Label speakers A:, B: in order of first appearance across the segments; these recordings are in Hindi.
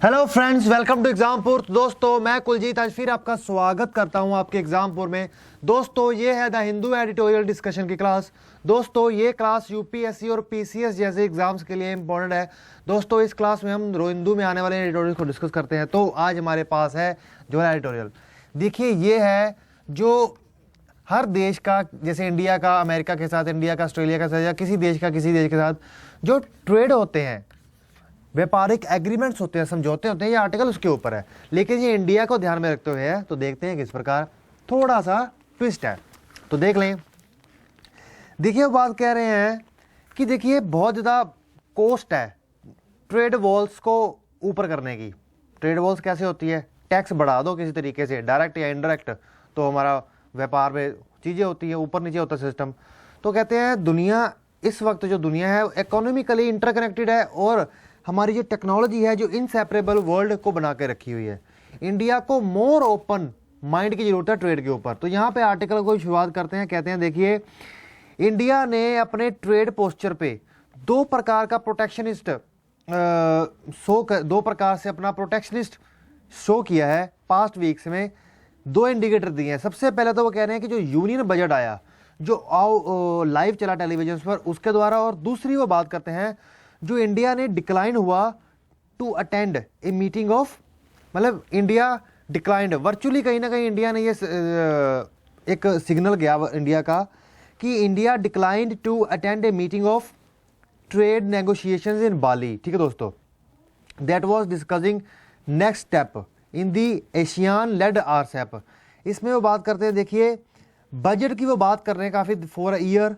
A: Hello friends, welcome to Exampur. दोस्तों, मैं कुलजीत आज फिर आपका स्वागत करता हूं आपके एग्जामपुर में। दोस्तों, ये है द हिंदू एडिटोरियल डिस्कशन की क्लास। दोस्तों, ये क्लास यूपीएससी और पीसीएस जैसे एग्जाम्स के लिए इंपॉर्टेंट है। दोस्तों, इस क्लास में हम हिंदू में आने वाले एडिटोरियल को डिस्कस करते हैं। तो आज हमारे पास है जो एडिटोरियल, देखिए ये है जो हर देश का, जैसे इंडिया का अमेरिका के साथ, इंडिया का ऑस्ट्रेलिया के साथ, या किसी देश का किसी देश के साथ जो ट्रेड होते हैं, व्यापारिक एग्रीमेंट्स होते हैं, समझौते होते हैं, ये आर्टिकल उसके ऊपर है। लेकिन ये इंडिया को ध्यान में रखते हुए है, तो देखते हैं किस प्रकार थोड़ा सा ट्विस्ट है, तो देख लें। देखिए, वो बात कह रहे हैं कि देखिए बहुत ज़्यादा कॉस्ट है ट्रेड वॉल्स को ऊपर करने की। ट्रेड वॉल्स कैसे होती है? टैक्स बढ़ा दो किसी तरीके से, डायरेक्ट या इनडायरेक्ट, तो हमारा व्यापार में चीज़ें होती हैं, ऊपर नीचे होता है सिस्टम। तो कहते हैं दुनिया, इस वक्त जो दुनिया है इकोनॉमिकली इंटरकनेक्टेड है, और हमारी जो टेक्नोलॉजी है जो इनसेपरेबल वर्ल्ड को बना के रखी हुई है। इंडिया को मोर ओपन माइंड की जरूरत है ट्रेड के ऊपर। तो यहाँ पे आर्टिकल को शुरुआत करते हैं, कहते हैं देखिए, इंडिया ने अपने ट्रेड पोस्चर पे दो प्रकार से अपना प्रोटेक्शनिस्ट शो किया है। पास्ट वीक्स में दो इंडिकेटर दिए हैं। सबसे पहले तो वो कह रहे हैं कि जो यूनियन बजट आया, जो लाइव चला टेलीविजन पर, उसके द्वारा, और दूसरी वो बात करते हैं जो इंडिया ने डिक्लाइन हुआ to attend a meeting of, मतलब इंडिया डिक्लाइंड वर्चुअली, कहीं ना कहीं इंडिया ने ये एक सिग्नल गया इंडिया का कि India declined to attend a meeting of trade negotiations in Bali. ठीक है दोस्तों, that was discussing next step in the ASEAN led RCEP. इसमें वो बात करते हैं, देखिए बजट की वो बात कर रहे हैं काफ़ी फॉर ईयर।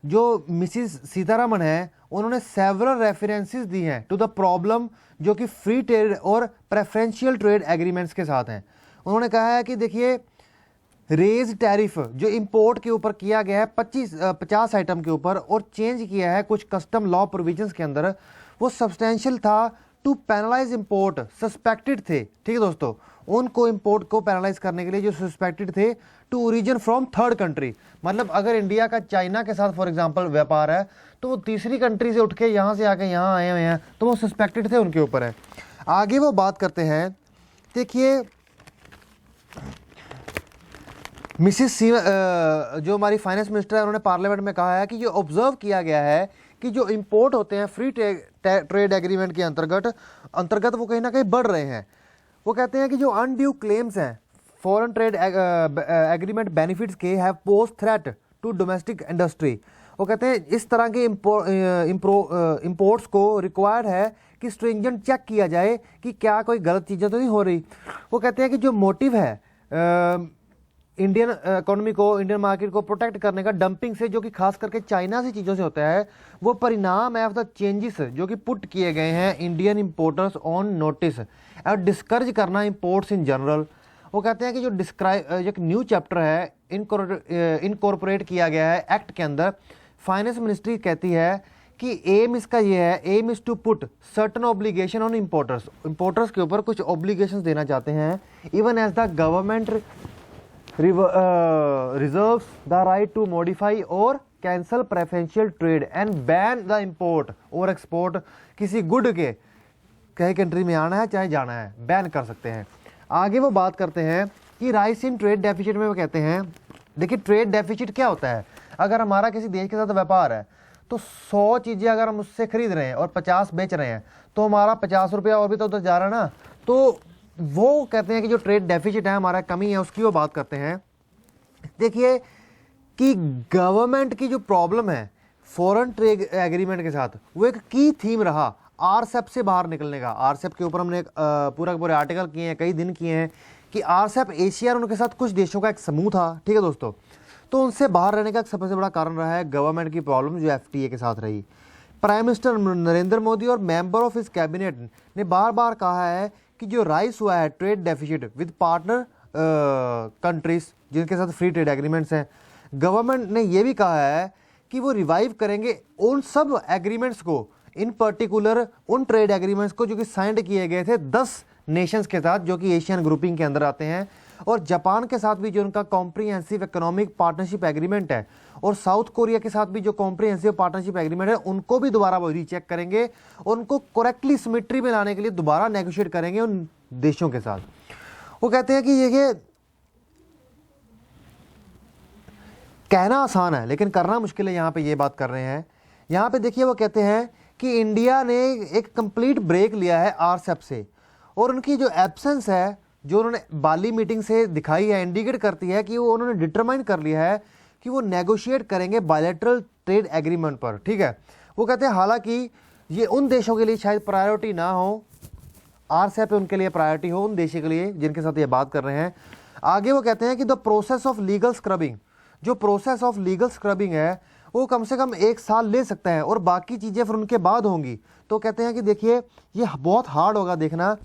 A: जो मिसिस सीतारमण है, उन्होंने सेवरल रेफरेंसेस दी हैं टू द प्रॉब्लम जो कि फ्री ट्रेड और प्रेफरेंशियल ट्रेड एग्रीमेंट्स के साथ हैं। उन्होंने कहा है कि देखिए रेज टैरिफ जो इंपोर्ट के ऊपर किया गया है 50 आइटम के ऊपर, और चेंज किया है कुछ कस्टम लॉ प्रोविजंस के अंदर, वो सब्सटेंशियल था टू पैनलाइज इंपोर्ट सस्पेक्टेड थे। ठीक है दोस्तों, उनको इंपोर्ट को पैनलाइज करने के लिए जो सस्पेक्टेड थे to origin from third country. मतलब अगर इंडिया का चाइना के साथ फॉर एग्जांपल व्यापार है, तो वो तीसरी कंट्री से उठ के यहाँ से आके यहाँ आए हुए हैं, तो वो सस्पेक्टेड थे, उनके ऊपर है। आगे वो बात करते हैं, देखिए मिसिस जो हमारी फाइनेंस मिनिस्टर है, उन्होंने पार्लियामेंट में कहा है कि ये ऑब्जर्व किया गया है कि जो इंपोर्ट होते हैं फ्री ट्रेड एग्रीमेंट के अंतर्गत वो कहीं ना कहीं बढ़ रहे हैं। वो कहते हैं कि जो अनड्यू क्लेम्स हैं फॉरेन ट्रेड एग्रीमेंट बेनिफिट्स के have post threat to domestic industry. वो कहते हैं इस तरह के इंपोर्ट्स को रिक्वायर्ड है कि स्ट्रिंजेंट चेक किया जाए कि क्या कोई गलत चीज़ें तो नहीं हो रही। वो कहते हैं कि जो मोटिव है इंडियन इकोनॉमी को, इंडियन मार्केट को प्रोटेक्ट करने का डंपिंग से, जो कि खास करके चाइना से चीज़ों से होता है, वो परिणाम है ऑफ द चेंजेस जो कि पुट किए गए हैं इंडियन इंपोर्टर्स ऑन नोटिस, और डिस्करेज करना इंपोर्ट्स इन जनरल। वो कहते हैं कि जो एक न्यू चैप्टर है इनकॉर्पोरेट किया गया है एक्ट के अंदर। फाइनेंस मिनिस्ट्री कहती है कि एम इसका ये है, aim is to put certain obligation on importers के ऊपर कुछ ऑब्लिगेशंस देना चाहते हैं, even as the government reserves the right to modify or cancel preferential trade and ban the import or export। किसी गुड के कई कंट्री में आना है चाहे जाना है, बैन कर सकते हैं। आगे वो बात करते हैं कि राइस इन ट्रेड डेफिसिट में वो कहते हैं, देखिए ट्रेड डेफिसिट क्या होता है? अगर हमारा किसी देश के साथ व्यापार है, तो 100 चीज़ें अगर हम उससे खरीद रहे हैं और 50 बेच रहे हैं, तो हमारा 50 रुपया और भी तो उधर जा रहा है ना। तो वो कहते हैं कि जो ट्रेड डेफिसिट है, हमारा कमी है, उसकी वो बात करते हैं। देखिए कि गवर्नमेंट की जो प्रॉब्लम है फॉरेन ट्रेड एग्रीमेंट के साथ, वो एक की थीम रहा आरसेप से बाहर निकलने का। आरसेप के ऊपर हमने पूरे आर्टिकल किए हैं, कई दिन किए हैं, कि आरसेप एशिया और उनके साथ कुछ देशों का एक समूह था। ठीक है दोस्तों, तो उनसे बाहर रहने का सबसे बड़ा कारण रहा है गवर्नमेंट की प्रॉब्लम जो एफटीए के साथ रही। प्राइम मिनिस्टर नरेंद्र मोदी और मेंबर ऑफ हिज कैबिनेट ने बार बार कहा है कि जो राइज हुआ है trade deficit with partner countries जिनके साथ फ्री ट्रेड एग्रीमेंट्स हैं, गवर्नमेंट ने यह भी कहा है कि वो रिवाइव करेंगे उन सब एग्रीमेंट्स को, इन पर्टिकुलर उन ट्रेड एग्रीमेंट्स को जो कि साइंड किए गए थे 10 नेशंस के साथ, जो कि एशियन ग्रुपिंग के अंदर आते हैं। और जापान के साथ भी जो उनका कॉम्प्रिहेंसिव इकोनॉमिक पार्टनरशिप एग्रीमेंट है, और साउथ कोरिया के साथ भी जो कॉम्प्रिहेंसिव पार्टनरशिप एग्रीमेंट है, उनको भी दोबारा वो रीचेक करेंगे, उनको करेक्टली सिमेट्री में लाने के लिए दोबारा नेगोशिएट करेंगे उन देशों के साथ। वो कहते हैं कि ये कहना आसान है लेकिन करना मुश्किल है, यहाँ पे ये बात कर रहे हैं। यहाँ पे देखिए वो कहते हैं कि इंडिया ने एक कंप्लीट ब्रेक लिया है आरसेप से, और उनकी जो एब्सेंस है जो उन्होंने बाली मीटिंग से दिखाई है, इंडिकेट करती है कि वो उन्होंने डिटरमाइन कर लिया है कि वो नेगोशिएट करेंगे बायलैटरल ट्रेड एग्रीमेंट पर, ठीक है। वो कहते हैं हालांकि ये उन देशों के लिए शायद प्रायोरिटी ना हो, आरसेप उनके लिए प्रायोरिटी हो, उन देशों के लिए जिनके साथ ये बात कर रहे हैं। आगे वो कहते हैं कि the process of legal scrubbing, जो प्रोसेस ऑफ लीगल स्क्रबिंग है वो कम से कम 1 साल ले सकता है, और बाकी चीज़ें फिर उनके बाद होंगी। तो कहते हैं कि देखिए ये बहुत हार्ड होगा देखना